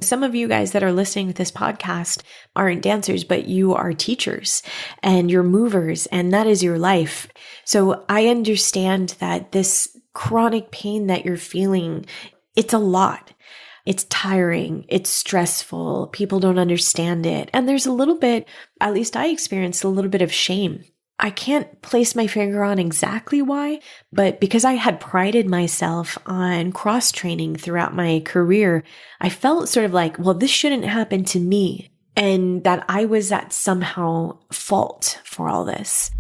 Some of you guys that are listening to this podcast aren't dancers, but you are teachers and you're movers, and that is your life. So I understand that this chronic pain that you're feeling, it's a lot. It's tiring. It's stressful. People don't understand it. And there's a little bit, at least I experienced a little bit of shame. I can't place my finger on exactly why, but because I had prided myself on cross-training throughout my career, I felt sort of like, well, this shouldn't happen to me, and that I was at somehow fault for all this.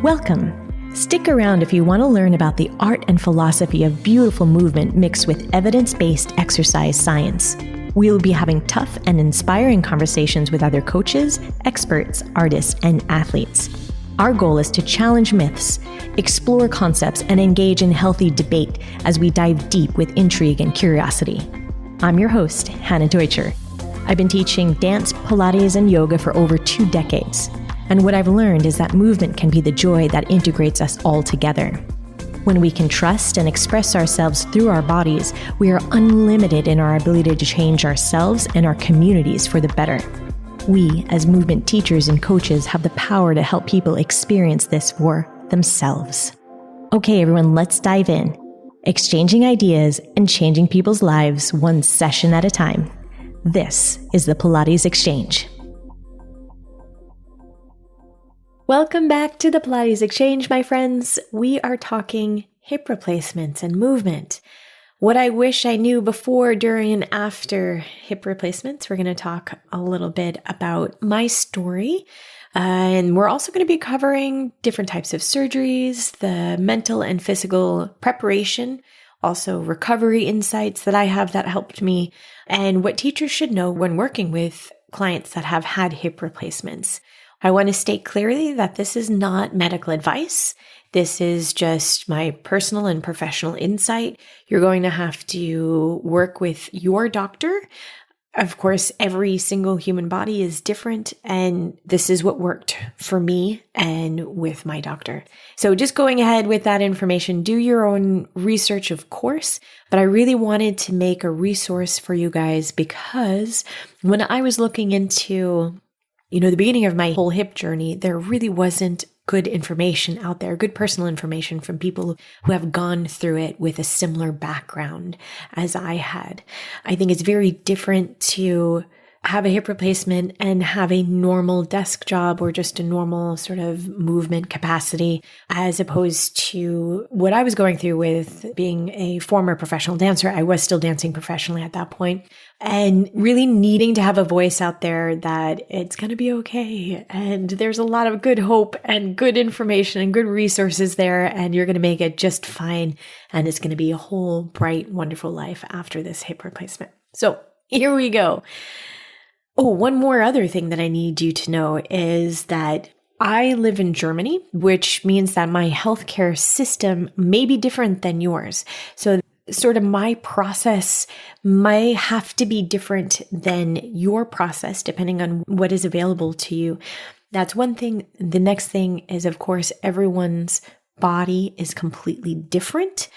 Welcome. Stick around if you want to learn about the art and philosophy of beautiful movement mixed with evidence-based exercise science. We'll be having tough and inspiring conversations with other coaches, experts, artists, and athletes. Our goal is to challenge myths, explore concepts, and engage in healthy debate as we dive deep with intrigue and curiosity. I'm your host, Hannah Deutscher. I've been teaching dance, Pilates, and yoga for over 2 decades. And what I've learned is that movement can be the joy that integrates us all together. When we can trust and express ourselves through our bodies, we are unlimited in our ability to change ourselves and our communities for the better. We, as movement teachers and coaches, have the power to help people experience this for themselves. Okay, everyone, let's dive in. Exchanging ideas and changing people's lives one session at a time. This is the Pilates Exchange. Welcome back to the Pilates Exchange, my friends. We are talking hip replacements and movement. What I wish I knew before, during, and after hip replacements. We're going to talk a little bit about my story. And we're also going to be covering different types of surgeries, the mental and physical preparation, also recovery insights that I have that helped me, and what teachers should know when working with clients that have had hip replacements. I want to state clearly that this is not medical advice. This is just my personal and professional insight. You're going to have to work with your doctor. Of course, every single human body is different, and this is what worked for me and with my doctor. So just going ahead with that information, do your own research, of course, but I really wanted to make a resource for you guys because when I was looking into the beginning of my whole hip journey, there really wasn't good information out there, good personal information from people who have gone through it with a similar background as I had. I think it's very different to have a hip replacement and have a normal desk job or just a normal sort of movement capacity, as opposed to what I was going through with being a former professional dancer. I was still dancing professionally at that point, and really needing to have a voice out there that it's going to be okay. And there's a lot of good hope and good information and good resources there, and you're going to make it just fine. And it's going to be a whole bright, wonderful life after this hip replacement. So here we go. Oh, one more other thing that I need you to know is that I live in Germany, which means that my healthcare system may be different than yours. So sort of my process may have to be different than your process, depending on what is available to you. That's one thing. The next thing is, of course, everyone's body is completely different,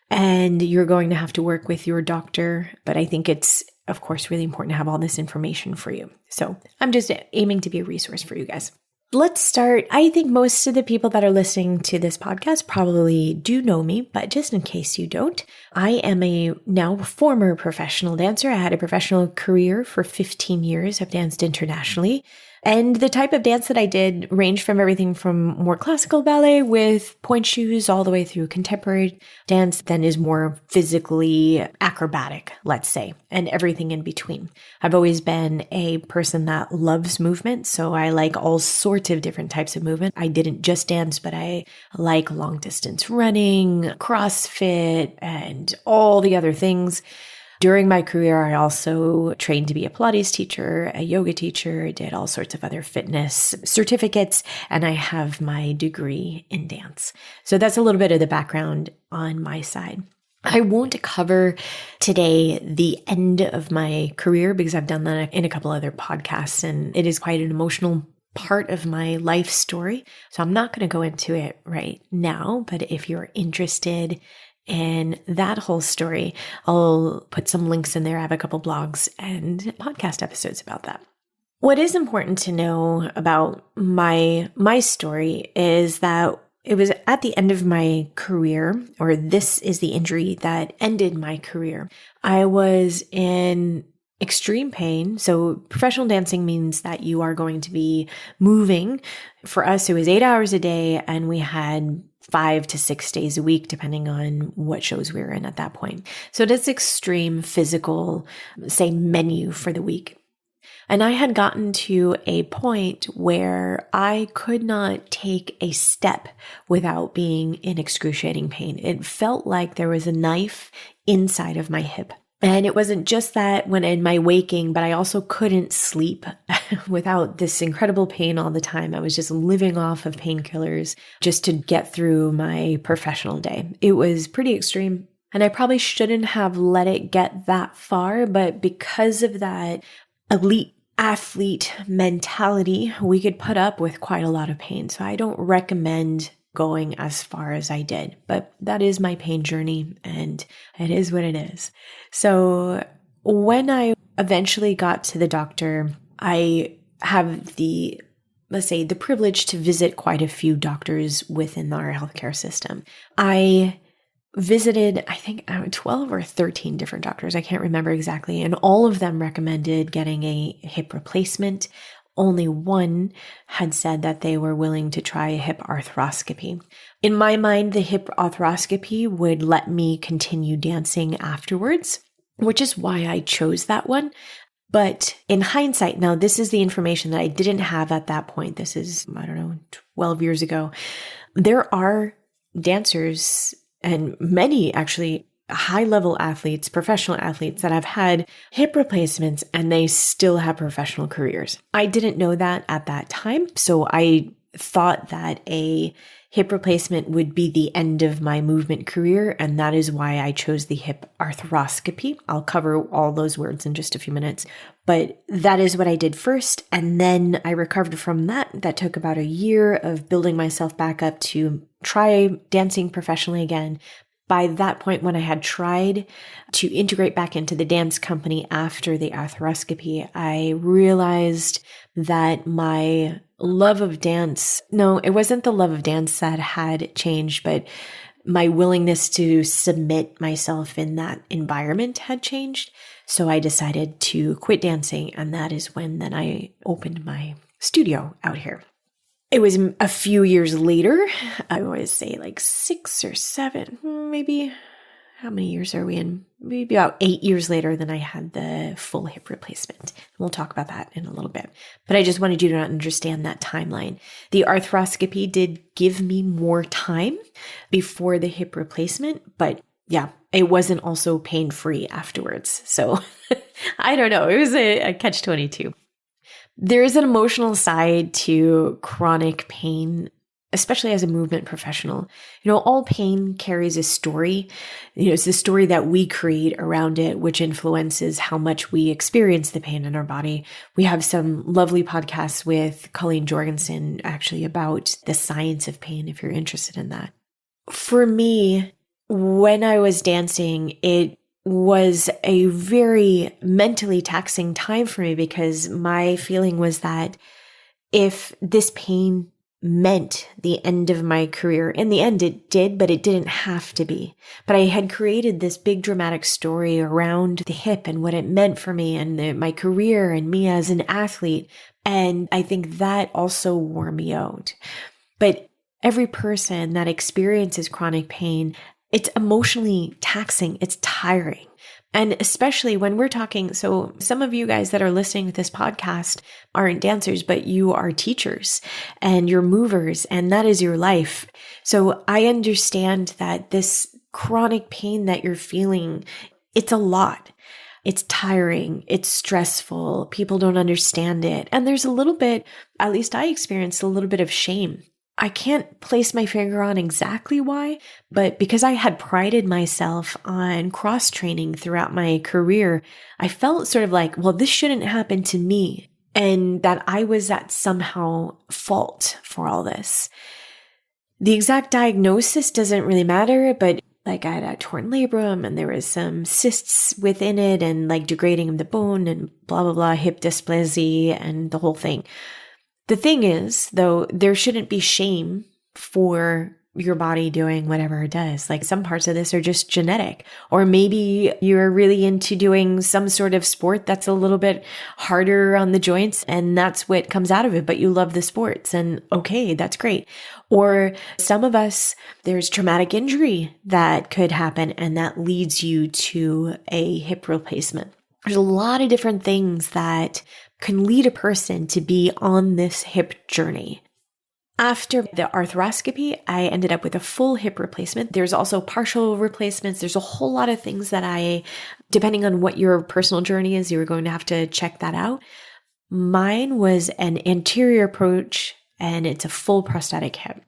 and you're going to have to work with your doctor. But I think it's, of course, really important to have all this information for you. So I'm just aiming to be a resource for you guys. Let's start. I think most of the people that are listening to this podcast probably do know me, but just in case you don't, I am a now former professional dancer. I had a professional career for 15 years. I've danced internationally. And the type of dance that I did ranged from everything from more classical ballet with point shoes all the way through contemporary dance, then is more physically acrobatic, let's say, and everything in between. I've always been a person that loves movement, so I like all sorts of different types of movement. I didn't just dance, but I like long distance running, CrossFit, and all the other things. During my career, I also trained to be a Pilates teacher, a yoga teacher, did all sorts of other fitness certificates, and I have my degree in dance. So that's a little bit of the background on my side. I won't cover today the end of my career because I've done that in a couple other podcasts, and it is quite an emotional part of my life story. So I'm not going to go into it right now, but if you're interested And that whole story, I'll put some links in there. I have a couple blogs and podcast episodes about that. What is important to know about my story is that it was at the end of my career, or this is the injury that ended my career. I was in extreme pain. So professional dancing means that you are going to be moving. For us, it was 8 hours a day, and we had 5 to 6 days a week, depending on what shows we were in at that point. So it is extreme physical, say, menu for the week. And I had gotten to a point where I could not take a step without being in excruciating pain. It felt like there was a knife inside of my hip. And it wasn't just that when in my waking, but I also couldn't sleep without this incredible pain all the time. I was just living off of painkillers just to get through my professional day. It was pretty extreme. And I probably shouldn't have let it get that far, but because of that elite athlete mentality, we could put up with quite a lot of pain. So I don't recommend going as far as I did, but that is my pain journey, and it is what it is. So when I eventually got to the doctor, I have let's say, the privilege to visit quite a few doctors within our healthcare system. I visited, I think, 12 or 13 different doctors. I can't remember exactly. And all of them recommended getting a hip replacement. Only one had said that they were willing to try a hip arthroscopy. In my mind, the hip arthroscopy would let me continue dancing afterwards, which is why I chose that one. But in hindsight, now this is the information that I didn't have at that point. This is, 12 years ago. There are dancers, and many actually high-level athletes, professional athletes that have had hip replacements and they still have professional careers. I didn't know that at that time, so I thought that a hip replacement would be the end of my movement career, and that is why I chose the hip arthroscopy. I'll cover all those words in just a few minutes, but that is what I did first, and then I recovered from that. That took about a year of building myself back up to try dancing professionally again. By that point, when I had tried to integrate back into the dance company after the arthroscopy, I realized that my love of dance, no, it wasn't the love of dance that had changed, but my willingness to submit myself in that environment had changed. So I decided to quit dancing, and that is when then I opened my studio out here. It was a few years later, I always say like 6 or 7, maybe. How many years are we in? Maybe about 8 years later than I had the full hip replacement. We'll talk about that in a little bit. But I just wanted you to understand that timeline. The arthroscopy did give me more time before the hip replacement, but yeah, it wasn't also pain-free afterwards. So I don't know. It was a catch-22. There is an emotional side to chronic pain, especially as a movement professional. All pain carries a story. It's the story that we create around it, which influences how much we experience the pain in our body. We have some lovely podcasts with Colleen Jorgensen actually about the science of pain, if you're interested in that. For me, when I was dancing, it was a very mentally taxing time for me because my feeling was that if this pain meant the end of my career, in the end it did, but it didn't have to be. But I had created this big dramatic story around the hip and what it meant for me and my career and me as an athlete. And I think that also wore me out. But every person that experiences chronic pain, it's emotionally taxing. It's tiring. And especially when we're talking, so some of you guys that are listening to this podcast aren't dancers, but you are teachers and you're movers, and that is your life. So I understand that this chronic pain that you're feeling, it's a lot. It's tiring. It's stressful. People don't understand it. And there's a little bit, at least I experienced a little bit of shame. I can't place my finger on exactly why, but because I had prided myself on cross-training throughout my career, I felt sort of like, well, this shouldn't happen to me, and that I was at somehow fault for all this. The exact diagnosis doesn't really matter, but Like I had a torn labrum and there was some cysts within it and like degrading of the bone and blah, blah, blah, hip dysplasia and the whole thing. The thing is, though, there shouldn't be shame for your body doing whatever it does. Like some parts of this are just genetic, or maybe you're really into doing some sort of sport that's a little bit harder on the joints and that's what comes out of it, but you love the sports and okay, that's great. Or some of us, there's traumatic injury that could happen and that leads you to a hip replacement. There's a lot of different things that can lead a person to be on this hip journey. After the arthroscopy, I ended up with a full hip replacement. There's also partial replacements. There's a whole lot of things that depending on what your personal journey is, you're going to have to check that out. Mine was an anterior approach and it's a full prosthetic hip.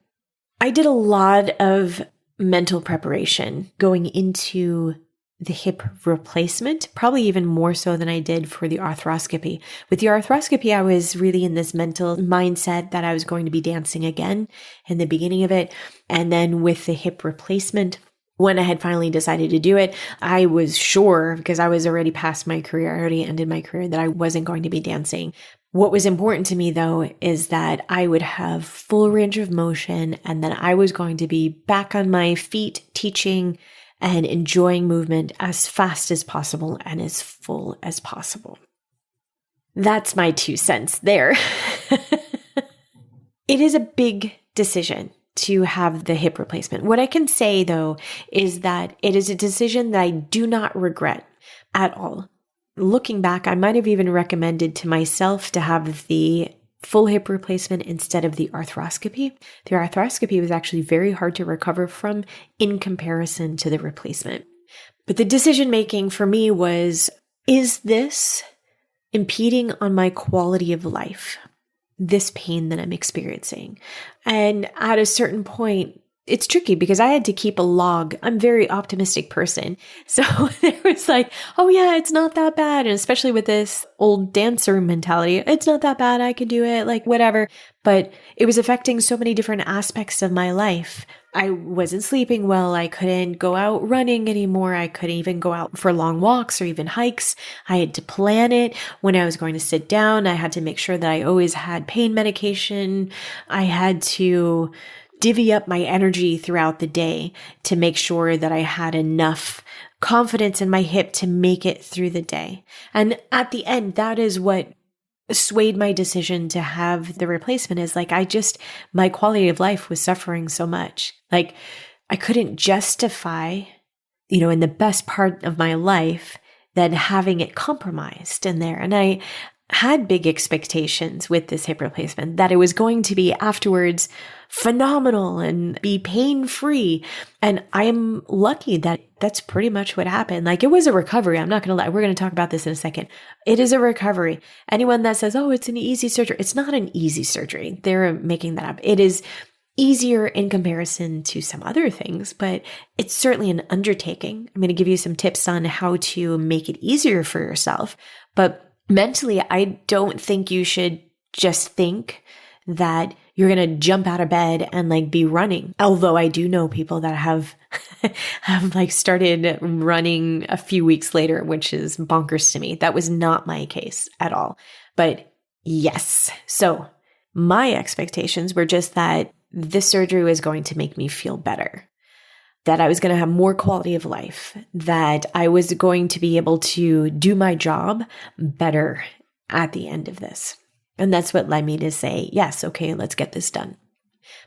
I did a lot of mental preparation going into the hip replacement, probably even more so than I did for the arthroscopy. With the arthroscopy, I was really in this mental mindset that I was going to be dancing again in the beginning of it. And then with the hip replacement, when I had finally decided to do it, I was sure, because I was already past my career, I already ended my career, that I wasn't going to be dancing. What was important to me, though, is that I would have full range of motion and that I was going to be back on my feet teaching and enjoying movement as fast as possible and as full as possible. That's my 2 cents there. It is a big decision to have the hip replacement. What I can say, though, is that it is a decision that I do not regret at all. Looking back, I might have even recommended to myself to have the full hip replacement instead of the arthroscopy. The arthroscopy was actually very hard to recover from in comparison to the replacement. But the decision making for me was, is this impeding on my quality of life? This pain that I'm experiencing. And at a certain point, it's tricky because I had to keep a log. I'm a very optimistic person. So there was like, oh yeah, it's not that bad. And especially with this old dancer mentality, it's not that bad. I can do it, like whatever. But it was affecting so many different aspects of my life. I wasn't sleeping well. I couldn't go out running anymore. I couldn't even go out for long walks or even hikes. I had to plan it. When I was going to sit down, I had to make sure that I always had pain medication. I had to divvy up my energy throughout the day to make sure that I had enough confidence in my hip to make it through the day. And at the end, that is what swayed my decision to have the replacement, is like, my quality of life was suffering so much. Like I couldn't justify, in the best part of my life, then having it compromised in there. And I had big expectations with this hip replacement that it was going to be afterwards phenomenal and be pain-free. And I am lucky that that's pretty much what happened. Like it was a recovery. I'm not going to lie. We're going to talk about this in a second. It is a recovery. Anyone that says, oh, it's an easy surgery. It's not an easy surgery. They're making that up. It is easier in comparison to some other things, but it's certainly an undertaking. I'm going to give you some tips on how to make it easier for yourself. But mentally, I don't think you should just think that you're going to jump out of bed and like be running. Although I do know people that have like started running a few weeks later, which is bonkers to me. That was not my case at all. But yes. So my expectations were just that this surgery was going to make me feel better, that I was going to have more quality of life, that I was going to be able to do my job better at the end of this. And that's what led me to say, yes, okay, let's get this done.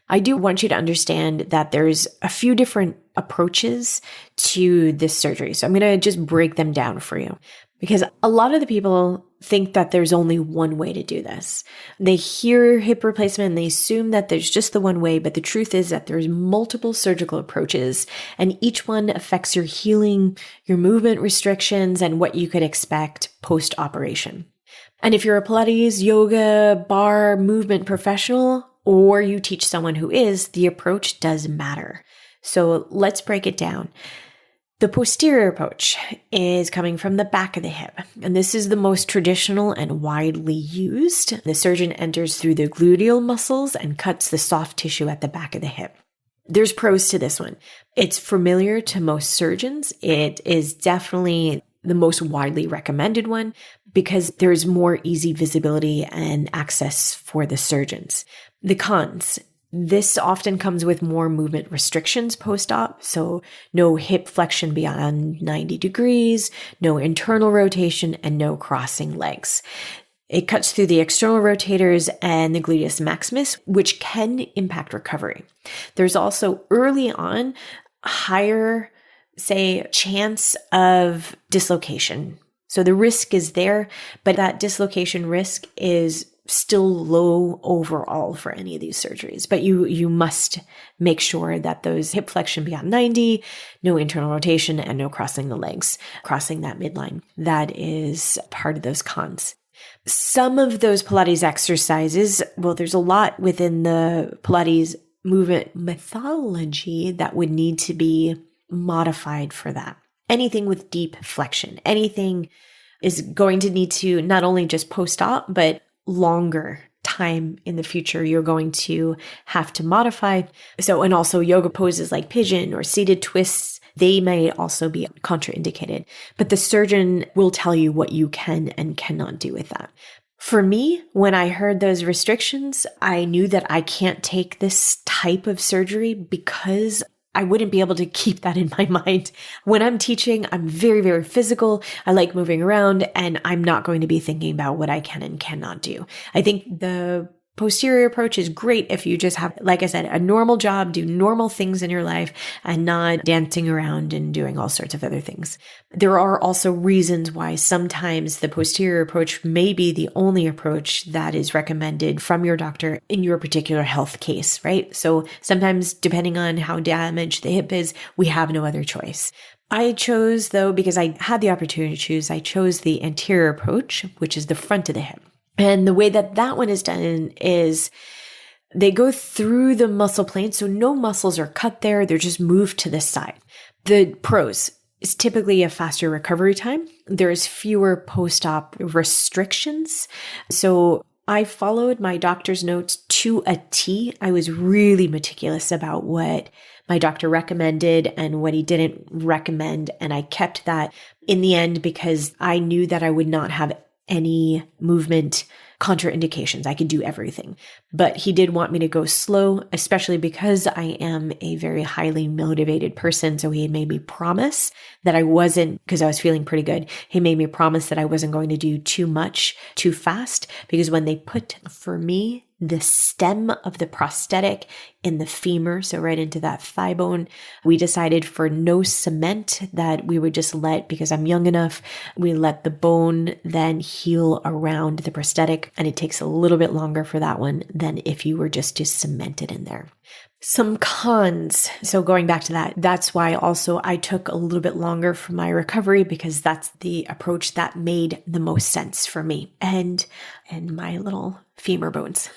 I do want you to understand that there's a few different approaches to this surgery. So I'm going to just break them down for you, because a lot of the people think that there's only one way to do this. They hear hip replacement and they assume that there's just the one way, but the truth is that there's multiple surgical approaches and each one affects your healing, your movement restrictions, and what you could expect post-operation. And if you're a Pilates, yoga, bar, movement professional, or you teach someone who is, the approach does matter. So let's break it down. The posterior approach is coming from the back of the hip, and this is the most traditional and widely used. The surgeon enters through the gluteal muscles and cuts the soft tissue at the back of the hip. There's pros to this one. It's familiar to most surgeons. It is definitely the most widely recommended one because there's more easy visibility and access for the surgeons. The cons. This often comes with more movement restrictions post-op. So no hip flexion beyond 90 degrees, no internal rotation, and no crossing legs. It cuts through the external rotators and the gluteus maximus, which can impact recovery. There's also early on higher, say, chance of dislocation. So the risk is there, but that dislocation risk is still low overall for any of these surgeries. But you must make sure that those hip flexion beyond 90, no internal rotation, and no crossing the legs, crossing that midline. That is part of those cons. Some of those Pilates exercises, well, there's a lot within the Pilates movement methodology that would need to be modified for that. Anything with deep flexion, anything is going to need to not only just post-op, but longer time in the future, you're going to have to modify. So, and also yoga poses like pigeon or seated twists, they may also be contraindicated, but the surgeon will tell you what you can and cannot do with that. For me, when I heard those restrictions, I knew that I can't take this type of surgery because I wouldn't be able to keep that in my mind. When I'm teaching, I'm very, very physical. I like moving around, and I'm not going to be thinking about what I can and cannot do. I think the posterior approach is great if you just have, like I said, a normal job, do normal things in your life and not dancing around and doing all sorts of other things. There are also reasons why sometimes the posterior approach may be the only approach that is recommended from your doctor in your particular health case, right? So sometimes depending on how damaged the hip is, we have no other choice. I chose, though, because I had the opportunity to choose, I chose the anterior approach, which is the front of the hip. And the way that that one is done is they go through the muscle plane. So no muscles are cut there. They're just moved to the side. The pros is typically a faster recovery time. There's fewer post-op restrictions. So I followed my doctor's notes to a T. I was really meticulous about what my doctor recommended and what he didn't recommend. And I kept that in the end because I knew that I would not have any movement contraindications. I could do everything. But he did want me to go slow, especially because I am a very highly motivated person. So he made me promise that I wasn't, because I was feeling pretty good, he made me promise that I wasn't going to do too much too fast, because when they put, for me, the stem of the prosthetic in the femur, so right into that thigh bone, we decided for no cement that we would just let, because I'm young enough, we let the bone then heal around the prosthetic. And it takes a little bit longer for that one than if you were just to cement it in there. Some cons. So going back to that, that's why also I took a little bit longer for my recovery, because that's the approach that made the most sense for me and my little femur bones.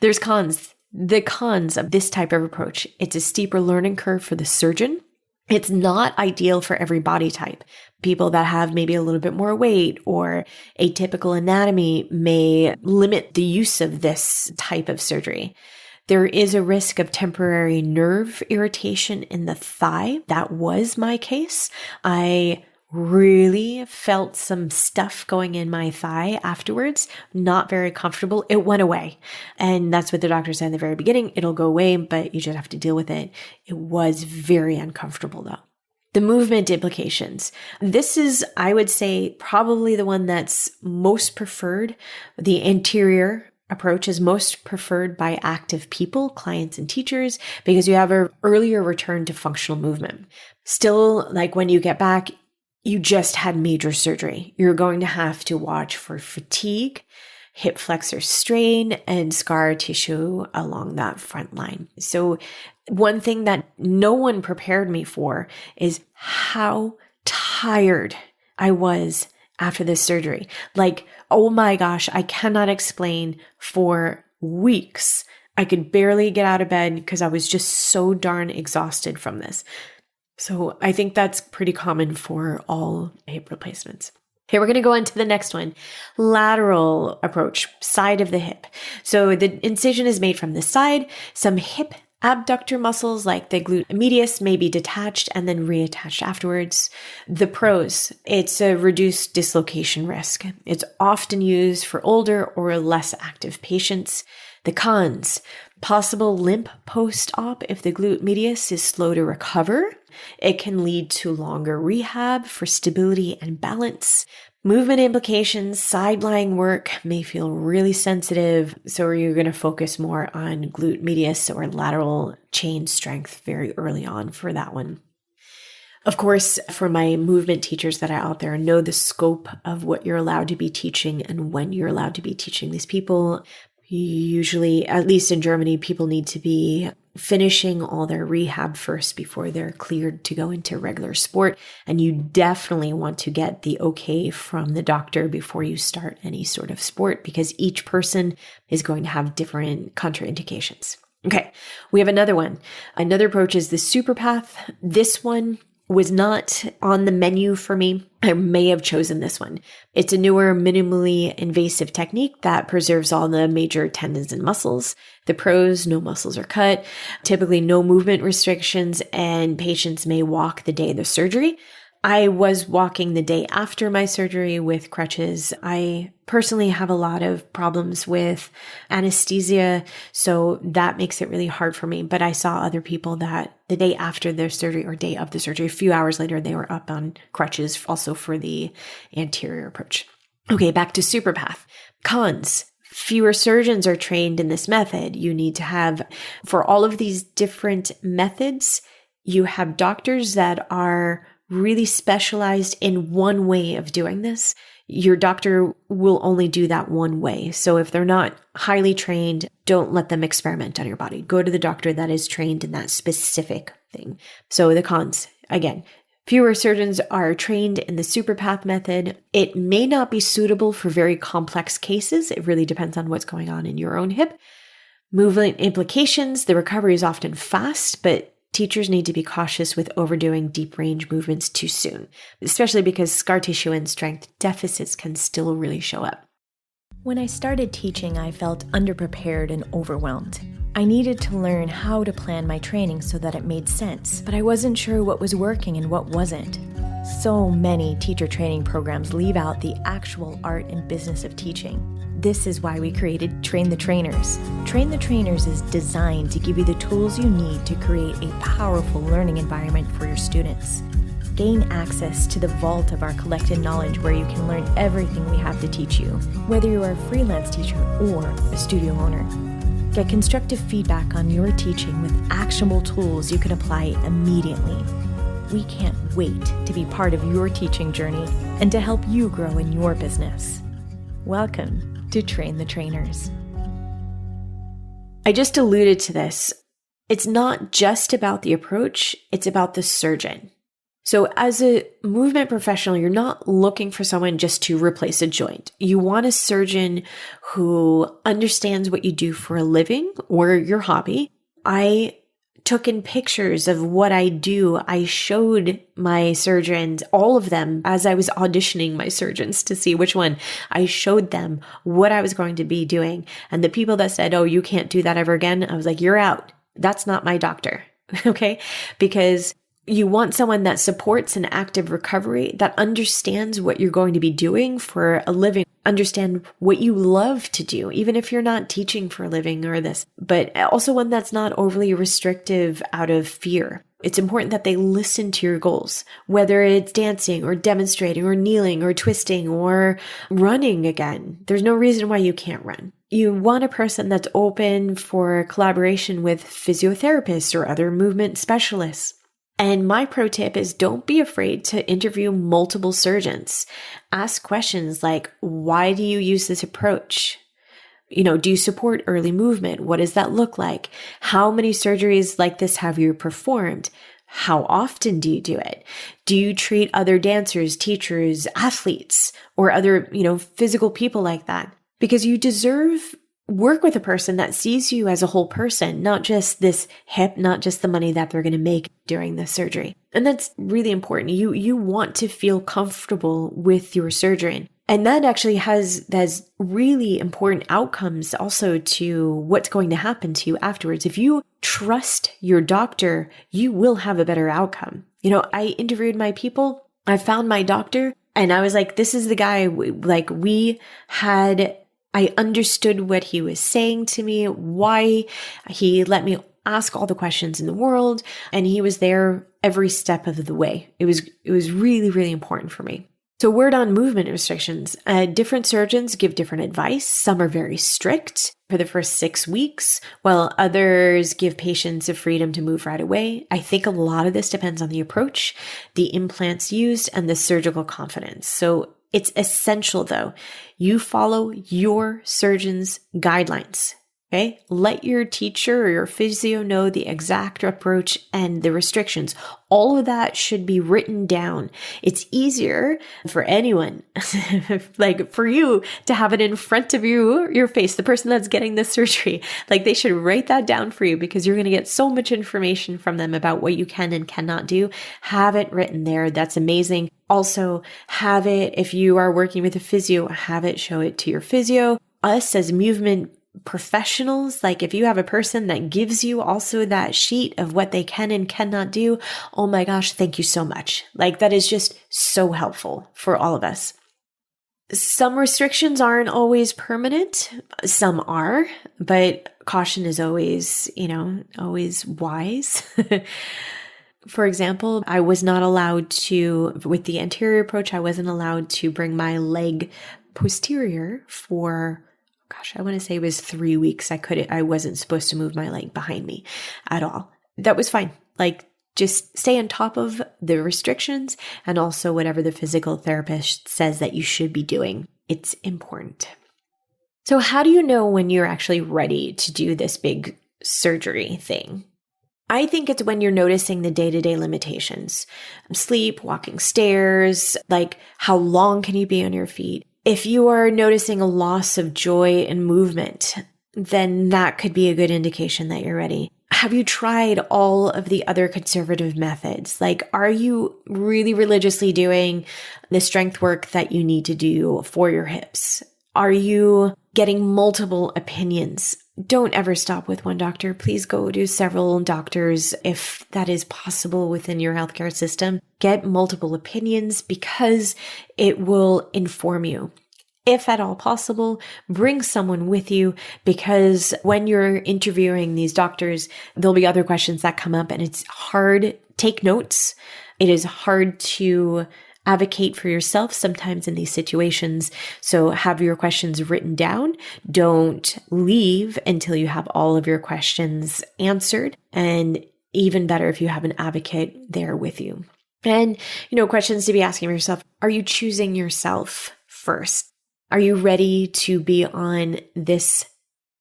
There's cons. The cons of this type of approach, it's a steeper learning curve for the surgeon. It's not ideal for every body type. People that have maybe a little bit more weight or atypical anatomy may limit the use of this type of surgery. There is a risk of temporary nerve irritation in the thigh. That was my case. I really felt some stuff going in my thigh afterwards. Not very comfortable. It went away. And that's what the doctor said in the very beginning. It'll go away, but you just have to deal with it. It was very uncomfortable though. The movement implications. This is, I would say, probably the one that's most preferred. The anterior approach is most preferred by active people, clients and teachers, because you have an earlier return to functional movement. Still, like when you get back, you just had major surgery. You're going to have to watch for fatigue, hip flexor strain, and scar tissue along that front line. So one thing that no one prepared me for is how tired I was after this surgery. Like, oh my gosh, I cannot explain. For weeks, I could barely get out of bed because I was just so darn exhausted from this. So I think that's pretty common for all hip replacements. Okay, we're going to go on to the next one. Lateral approach, side of the hip. So the incision is made from the side. Some hip Abductor muscles like the glute medius may be detached and then reattached afterwards. The pros, it's a reduced dislocation risk. It's often used for older or less active patients. The cons, possible limp post-op if the glute medius is slow to recover. It can lead to longer rehab for stability and balance. Movement implications, side lying work may feel really sensitive, so you're going to focus more on glute medius or lateral chain strength very early on for that one. Of course, for my movement teachers that are out there, know the scope of what you're allowed to be teaching and when you're allowed to be teaching these people. Usually, at least in Germany, people need to be finishing all their rehab first before they're cleared to go into regular sport. And you definitely want to get the okay from the doctor before you start any sort of sport, because each person is going to have different contraindications. Okay, we have another one. Another approach is the SuperPATH. This one was not on the menu for me. I may have chosen this one. It's a newer, minimally invasive technique that preserves all the major tendons and muscles. The pros, no muscles are cut, typically no movement restrictions, and patients may walk the day of the surgery. I was walking the day after my surgery with crutches. I personally have a lot of problems with anesthesia, so that makes it really hard for me. But I saw other people that the day after their surgery or day of the surgery, a few hours later, they were up on crutches also for the anterior approach. Okay, back to SuperPATH. Cons. Fewer surgeons are trained in this method. You need to have, for all of these different methods, you have doctors that are really specialized in one way of doing this. Your doctor will only do that one way. So if they're not highly trained, don't let them experiment on your body. Go to the doctor that is trained in that specific thing. So the cons, again, fewer surgeons are trained in the SuperPATH method. It may not be suitable for very complex cases. It really depends on what's going on in your own hip. Movement implications, the recovery is often fast, but teachers need to be cautious with overdoing deep range movements too soon, especially because scar tissue and strength deficits can still really show up. When I started teaching, I felt underprepared and overwhelmed. I needed to learn how to plan my training so that it made sense, but I wasn't sure what was working and what wasn't. So many teacher training programs leave out the actual art and business of teaching. This is why we created Train the Trainers. Train the Trainers is designed to give you the tools you need to create a powerful learning environment for your students. Gain access to the vault of our collected knowledge where you can learn everything we have to teach you, whether you are a freelance teacher or a studio owner. Get constructive feedback on your teaching with actionable tools you can apply immediately. We can't wait to be part of your teaching journey and to help you grow in your business. Welcome to Train the Trainers. I just alluded to this. It's not just about the approach, it's about the surgeon. So as a movement professional, you're not looking for someone just to replace a joint. You want a surgeon who understands what you do for a living or your hobby. I took in pictures of what I do. I showed my surgeons, all of them, as I was auditioning my surgeons to see which one. I showed them what I was going to be doing. And the people that said, oh, you can't do that ever again, I was like, you're out. That's not my doctor. Okay? Because you want someone that supports an active recovery, that understands what you're going to be doing for a living, understand what you love to do, even if you're not teaching for a living or this, but also one that's not overly restrictive out of fear. It's important that they listen to your goals, whether it's dancing or demonstrating or kneeling or twisting or running again. There's no reason why you can't run. You want a person that's open for collaboration with physiotherapists or other movement specialists. And my pro tip is don't be afraid to interview multiple surgeons. Ask questions like, why do you use this approach? Do you support early movement? What does that look like? How many surgeries like this have you performed? How often do you do it? Do you treat other dancers, teachers, athletes, or other, physical people like that? Because you deserve work with a person that sees you as a whole person, not just this hip, not just the money that they're going to make during the surgery. And that's really important. You want to feel comfortable with your surgeon. And that actually has really important outcomes also to what's going to happen to you afterwards. If you trust your doctor, you will have a better outcome. I interviewed my people. I found my doctor and I was like, this is the guy, I understood what he was saying to me, why he let me ask all the questions in the world. And he was there every step of the way. It was really, really important for me. So word on movement restrictions. Different surgeons give different advice. Some are very strict for the first 6 weeks, while others give patients the freedom to move right away. I think a lot of this depends on the approach, the implants used, and the surgical confidence. So it's essential, though, you follow your surgeon's guidelines. Okay, let your teacher or your physio know the exact approach and the restrictions. All of that should be written down. It's easier for anyone, like for you to have it in front of you, your face, the person that's getting the surgery. Like they should write that down for you because you're going to get so much information from them about what you can and cannot do. Have it written there. That's amazing. Also, have it, if you are working with a physio, have it, show it to your physio. Us as movement professionals, like if you have a person that gives you also that sheet of what they can and cannot do, oh my gosh, thank you so much. Like that is just so helpful for all of us. Some restrictions aren't always permanent. Some are, but caution is always, always wise. For example, I was not allowed to, with the anterior approach, I wasn't allowed to bring my leg posterior for I want to say it was 3 weeks. I wasn't supposed to move my leg behind me at all. That was fine. Like just stay on top of the restrictions and also whatever the physical therapist says that you should be doing. It's important. So how do you know when you're actually ready to do this big surgery thing? I think it's when you're noticing the day-to-day limitations. Sleep, walking stairs, like how long can you be on your feet? If you are noticing a loss of joy and movement, then that could be a good indication that you're ready. Have you tried all of the other conservative methods? Like, are you really religiously doing the strength work that you need to do for your hips? Are you getting multiple opinions? Don't ever stop with one doctor. Please go to several doctors if that is possible within your healthcare system. Get multiple opinions because it will inform you. If at all possible, bring someone with you because when you're interviewing these doctors, there'll be other questions that come up and it's hard. Take notes. It is hard to advocate for yourself sometimes in these situations. So have your questions written down. Don't leave until you have all of your questions answered. And even better if you have an advocate there with you. And, questions to be asking yourself, are you choosing yourself first? Are you ready to be on this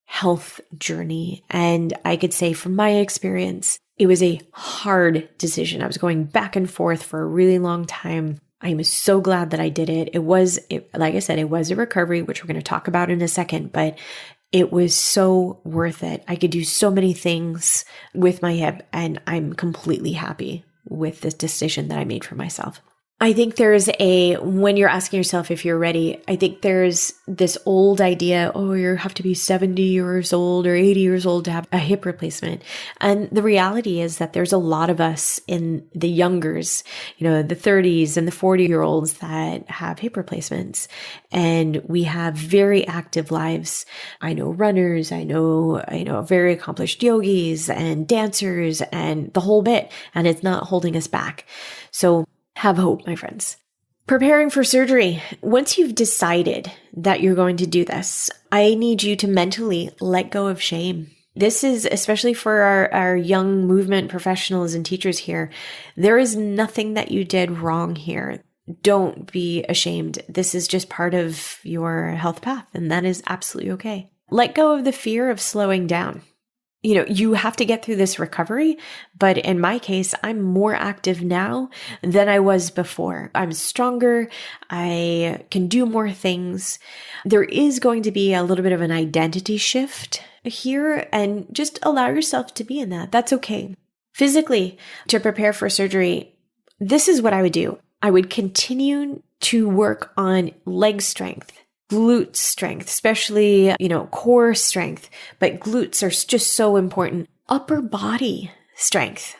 health journey? And I could say from my experience, it was a hard decision. I was going back and forth for a really long time. I am so glad that I did it. Like I said, it was a recovery, which we're going to talk about in a second, but it was so worth it. I could do so many things with my hip, and I'm completely happy with this decision that I made for myself. I think when you're asking yourself if you're ready, I think there's this old idea, you have to be 70 years old or 80 years old to have a hip replacement. And the reality is that there's a lot of us in the youngers, the 30s and the 40-year-olds that have hip replacements. And we have very active lives. I know runners, I know very accomplished yogis and dancers and the whole bit. And it's not holding us back. So have hope, my friends. Preparing for surgery. Once you've decided that you're going to do this, I need you to mentally let go of shame. This is especially for our young movement professionals and teachers here. There is nothing that you did wrong here. Don't be ashamed. This is just part of your health path, and that is absolutely okay. Let go of the fear of slowing down. You have to get through this recovery, but in my case, I'm more active now than I was before. I'm stronger. I can do more things. There is going to be a little bit of an identity shift here, and just allow yourself to be in that. That's okay. Physically, to prepare for surgery, this is what I would do. I would continue to work on leg strength, glute strength, especially, core strength, but glutes are just so important. Upper body strength,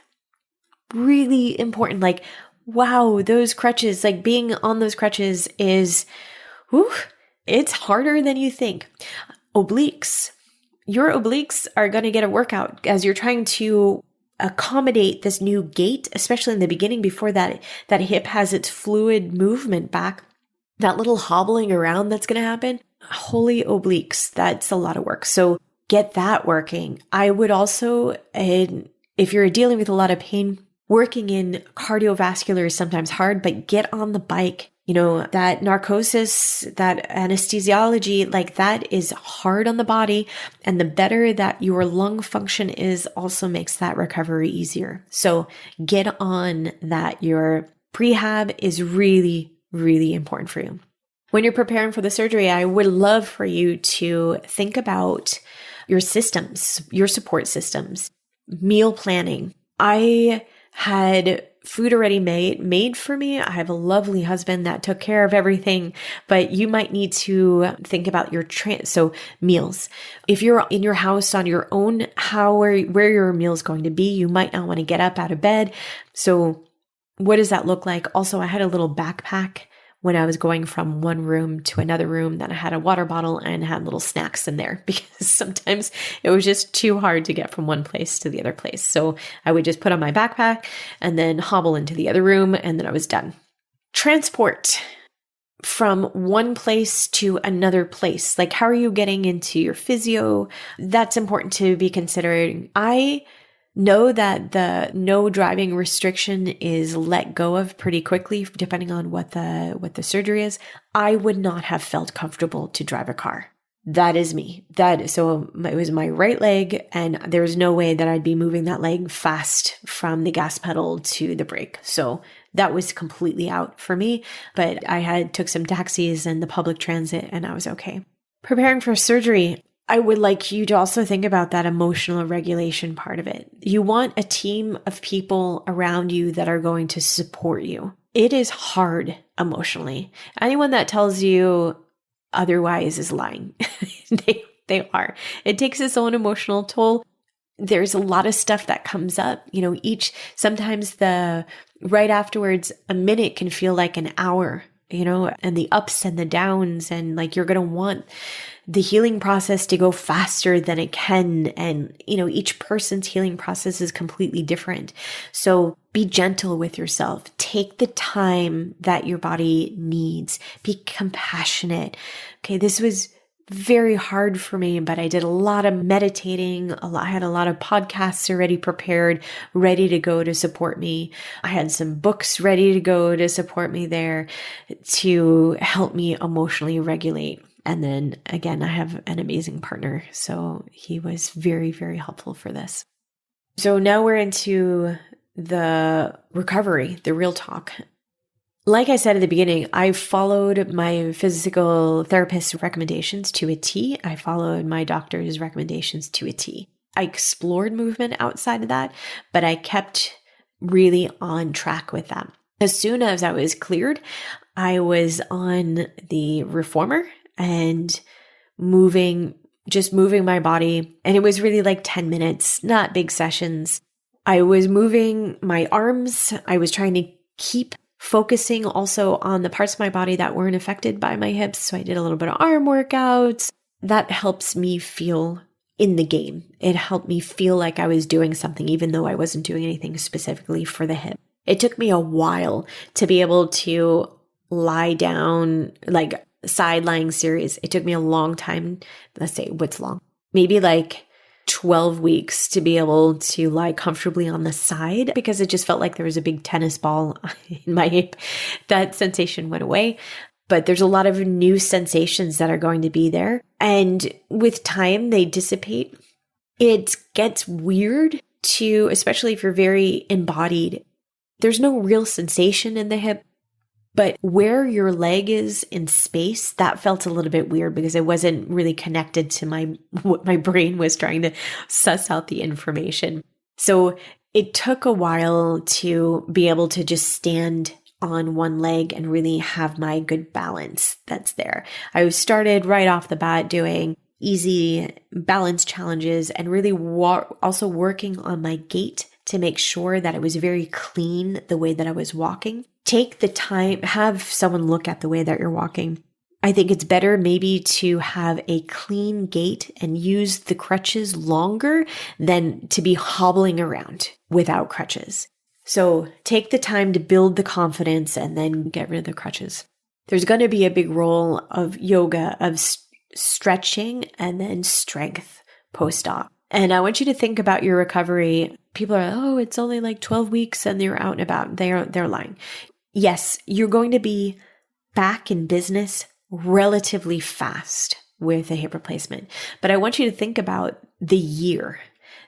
really important. Like, wow, those crutches, like being on those crutches is, it's harder than you think. Obliques. Your obliques are going to get a workout as you're trying to accommodate this new gait, especially in the beginning before that hip has its fluid movement back. That little hobbling around that's going to happen. Holy obliques, that's a lot of work. So get that working. I would also, if you're dealing with a lot of pain, working in cardiovascular is sometimes hard, but get on the bike. That narcosis, that anesthesiology, like that is hard on the body. And the better that your lung function is also makes that recovery easier. So get on that. Your prehab is really, really important for you. When you're preparing for the surgery, I would love for you to think about your systems, your support systems, meal planning. I had food already made for me. I have a lovely husband that took care of everything, but you might need to think about your so meals. If you're in your house on your own, where your meal is going to be, you might not want to get up out of bed. So what does that look like? Also, I had a little backpack when I was going from one room to another room. Then I had a water bottle and had little snacks in there because sometimes it was just too hard to get from one place to the other place. So I would just put on my backpack and then hobble into the other room, and then I was done. Transport from one place to another place. Like, how are you getting into your physio? That's important to be considering. I know that the no driving restriction is let go of pretty quickly, depending on what the surgery is. I would not have felt comfortable to drive a car. That is me. So it was my right leg, and there was no way that I'd be moving that leg fast from the gas pedal to the brake. So that was completely out for me, but I took some taxis and the public transit, and I was okay. Preparing for surgery, I would like you to also think about that emotional regulation part of it. You want a team of people around you that are going to support you. It is hard emotionally. Anyone that tells you otherwise is lying. They are. It takes its own emotional toll. There's a lot of stuff that comes up. Sometimes right afterwards, a minute can feel like an hour, and the ups and the downs, and like you're going to want the healing process to go faster than it can. And, each person's healing process is completely different. So be gentle with yourself. Take the time that your body needs. Be compassionate. Okay, this was very hard for me, but I did a lot of meditating. I had a lot of podcasts already prepared, ready to go to support me. I had some books ready to go to support me there to help me emotionally regulate. And then again, I have an amazing partner. So he was very, very helpful for this. So now we're into the recovery, the real talk. Like I said at the beginning, I followed my physical therapist's recommendations to a T. I followed my doctor's recommendations to a T. I explored movement outside of that, but I kept really on track with that. As soon as I was cleared, I was on the reformer and moving my body. And it was really like 10 minutes, not big sessions. I was moving my arms. I was trying to keep focusing also on the parts of my body that weren't affected by my hips. So I did a little bit of arm workouts. That helps me feel in the game. It helped me feel like I was doing something, even though I wasn't doing anything specifically for the hip. It took me a while to be able to lie down, like side lying series. It took me a long time. Let's say what's long, maybe like 12 weeks to be able to lie comfortably on the side, because it just felt like there was a big tennis ball in my hip. That sensation went away, but there's a lot of new sensations that are going to be there. And with time, they dissipate. It gets weird too, especially if you're very embodied. There's no real sensation in the hip. But where your leg is in space, that felt a little bit weird because it wasn't really connected to what my brain was trying to suss out the information. So it took a while to be able to just stand on one leg and really have my good balance that's there. I started right off the bat doing easy balance challenges and really also working on my gait to make sure that it was very clean the way that I was walking. Take the time, have someone look at the way that you're walking. I think it's better maybe to have a clean gait and use the crutches longer than to be hobbling around without crutches. So take the time to build the confidence and then get rid of the crutches. There's going to be a big role of yoga, of stretching, and then strength post-op. And I want you to think about your recovery. People are, oh, it's only like 12 weeks and they're out and about. They're lying. Yes, you're going to be back in business relatively fast with a hip replacement. But I want you to think about the year.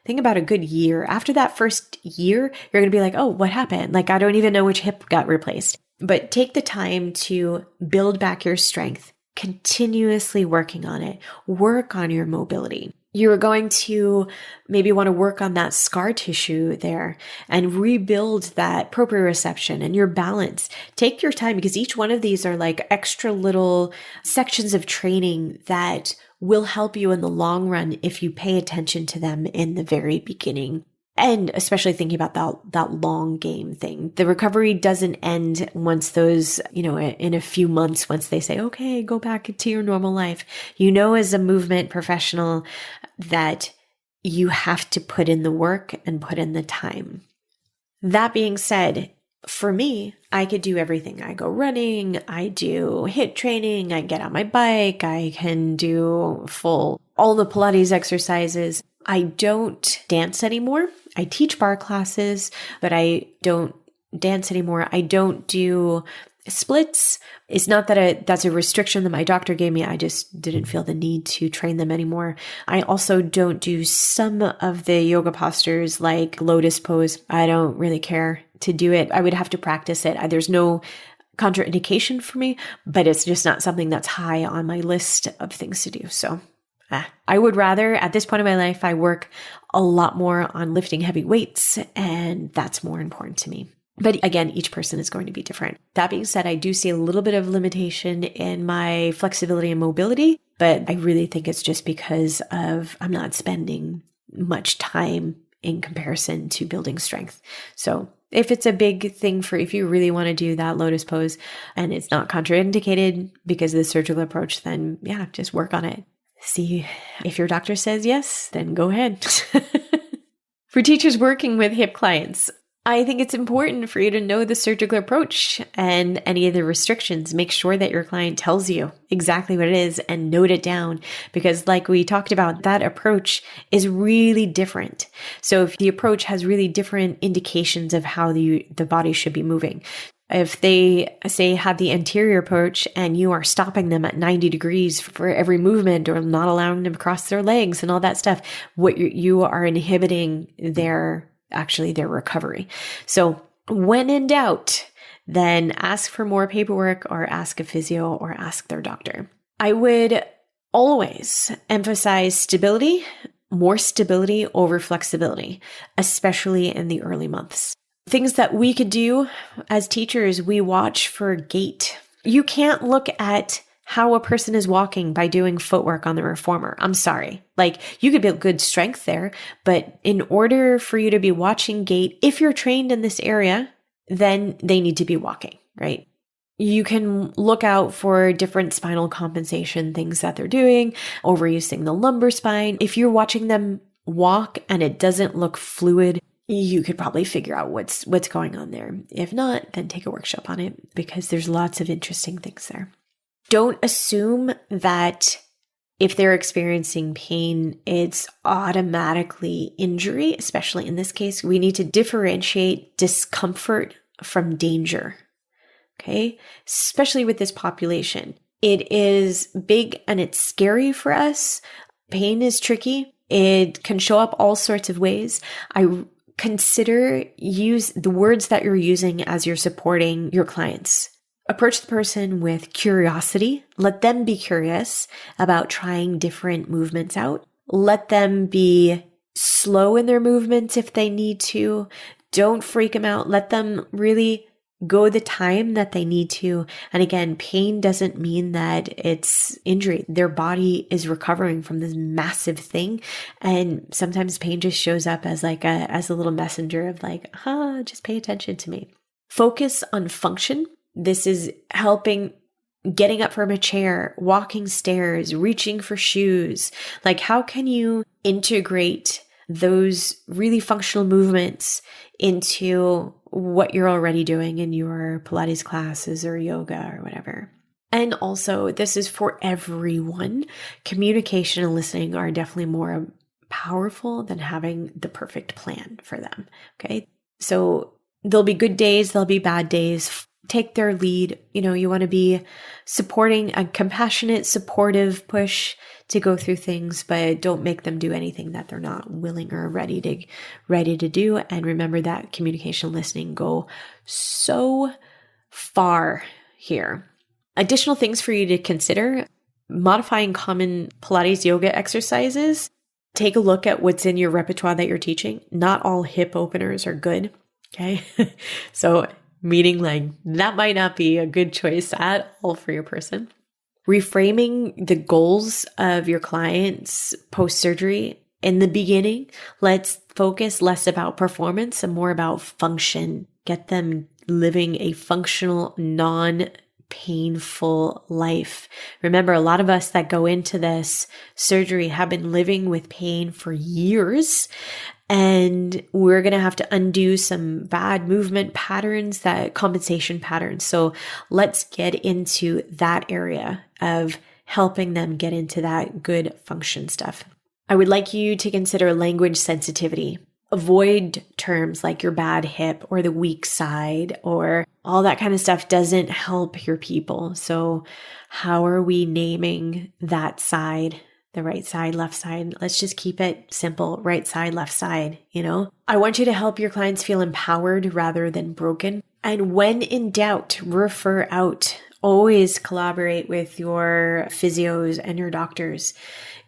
Think about a good year. After that first year, you're going to be like, oh, what happened? Like, I don't even know which hip got replaced. But take the time to build back your strength, continuously working on it. Work on your mobility. You're going to maybe want to work on that scar tissue there and rebuild that proprioception and your balance. Take your time because each one of these are like extra little sections of training that will help you in the long run if you pay attention to them in the very beginning. And especially thinking about that long game thing. The recovery doesn't end once those, in a few months, once they say, okay, go back to your normal life. As a movement professional that you have to put in the work and put in the time. That being said, for me, I could do everything. I go running, I do HIIT training, I get on my bike, I can do all the Pilates exercises. I don't dance anymore. I teach bar classes, but I don't dance anymore. I don't do splits. It's not that that's a restriction that my doctor gave me. I just didn't feel the need to train them anymore. I also don't do some of the yoga postures like lotus pose. I don't really care to do it. I would have to practice it. There's no contraindication for me, but it's just not something that's high on my list of things to do. So I would rather, at this point in my life, I work a lot more on lifting heavy weights, and that's more important to me. But again, each person is going to be different. That being said, I do see a little bit of limitation in my flexibility and mobility, but I really think it's just because I'm not spending much time in comparison to building strength. So if it's a big thing if you really want to do that lotus pose and it's not contraindicated because of the surgical approach, then yeah, just work on it. See if your doctor says yes, then go ahead. For teachers working with hip clients, I think it's important for you to know the surgical approach and any of the restrictions. Make sure that your client tells you exactly what it is and note it down because like we talked about, that approach is really different. So if the approach has really different indications of how the body should be moving. If they say have the anterior approach and you are stopping them at 90 degrees for every movement or not allowing them to cross their legs and all that stuff, what you are inhibiting their recovery. So when in doubt, then ask for more paperwork or ask a physio or ask their doctor. I would always emphasize stability, more stability over flexibility, especially in the early months. Things that we could do as teachers, we watch for gait. You can't look at how a person is walking by doing footwork on the reformer. I'm sorry. You could build good strength there, but in order for you to be watching gait, if you're trained in this area, then they need to be walking, right? You can look out for different spinal compensation things that they're doing, overusing the lumbar spine. If you're watching them walk and it doesn't look fluid, you could probably figure out what's going on there. If not, then take a workshop on it because there's lots of interesting things there. Don't assume that if they're experiencing pain, it's automatically injury, especially in this case. We need to differentiate discomfort from danger, okay? Especially with this population. It is big and it's scary for us. Pain is tricky. It can show up all sorts of ways. Consider use the words that you're using as you're supporting your clients. Approach the person with curiosity. Let them be curious about trying different movements out. Let them be slow in their movements if they need to. Don't freak them out. Let them really go the time that they need to. And again, pain doesn't mean that it's injury. Their body is recovering from this massive thing. And sometimes pain just shows up as a little messenger of just pay attention to me. Focus on function. This is helping getting up from a chair, walking stairs, reaching for shoes. How can you integrate those really functional movements into what you're already doing in your Pilates classes or yoga or whatever? And also, this is for everyone. Communication and listening are definitely more powerful than having the perfect plan for them. Okay. So there'll be good days, there'll be bad days. Take their lead. You want to be supporting a compassionate, supportive push to go through things, but don't make them do anything that they're not willing or ready to do. And remember that communication and listening go so far here. Additional things for you to consider: modifying common Pilates yoga exercises. Take a look at what's in your repertoire that you're teaching. Not all hip openers are good. Okay. So meaning that might not be a good choice at all for your person. Reframing the goals of your clients post-surgery. In the beginning, let's focus less about performance and more about function. Get them living a functional, non-painful life. Remember, a lot of us that go into this surgery have been living with pain for years. And we're going to have to undo some bad movement patterns, that compensation patterns. So let's get into that area of helping them get into that good function stuff. I would like you to consider language sensitivity. Avoid terms like your bad hip or the weak side or all that kind of stuff doesn't help your people. So how are we naming that side? The right side, left side. Let's just keep it simple. Right side, left side, I want you to help your clients feel empowered rather than broken. And when in doubt, refer out. Always collaborate with your physios and your doctors.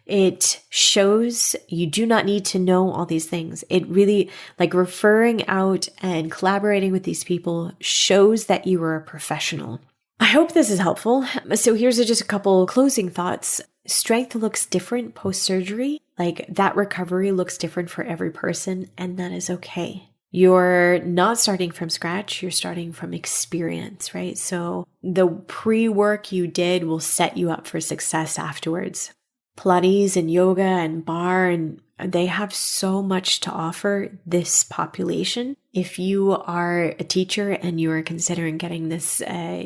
It shows you do not need to know all these things. It really, referring out and collaborating with these people shows that you are a professional. I hope this is helpful. So here's just a couple closing thoughts. Strength looks different post-surgery. That recovery looks different for every person, and that is okay. You're not starting from scratch. You're starting from experience, right? So the pre-work you did will set you up for success afterwards. Pilates and yoga and bar, and they have so much to offer this population. If you are a teacher and you are considering getting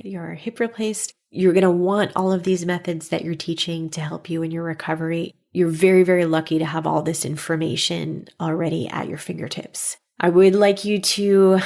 your hip replaced, you're going to want all of these methods that you're teaching to help you in your recovery. You're very, very lucky to have all this information already at your fingertips. I would like you to,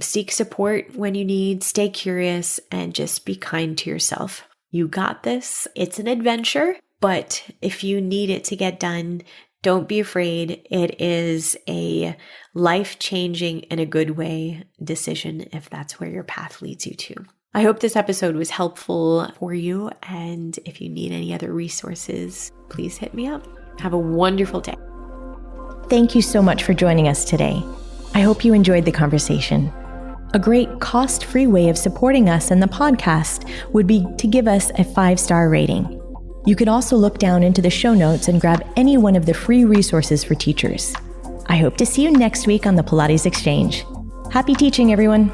seek support when you need, stay curious, and just be kind to yourself. You got this. It's an adventure, but if you need it to get done, don't be afraid. It is a life-changing, in a good way, decision if that's where your path leads you to. I hope this episode was helpful for you. And if you need any other resources, please hit me up. Have a wonderful day. Thank you so much for joining us today. I hope you enjoyed the conversation. A great cost-free way of supporting us and the podcast would be to give us a 5-star rating. You can also look down into the show notes and grab any one of the free resources for teachers. I hope to see you next week on the Pilates Exchange. Happy teaching, everyone.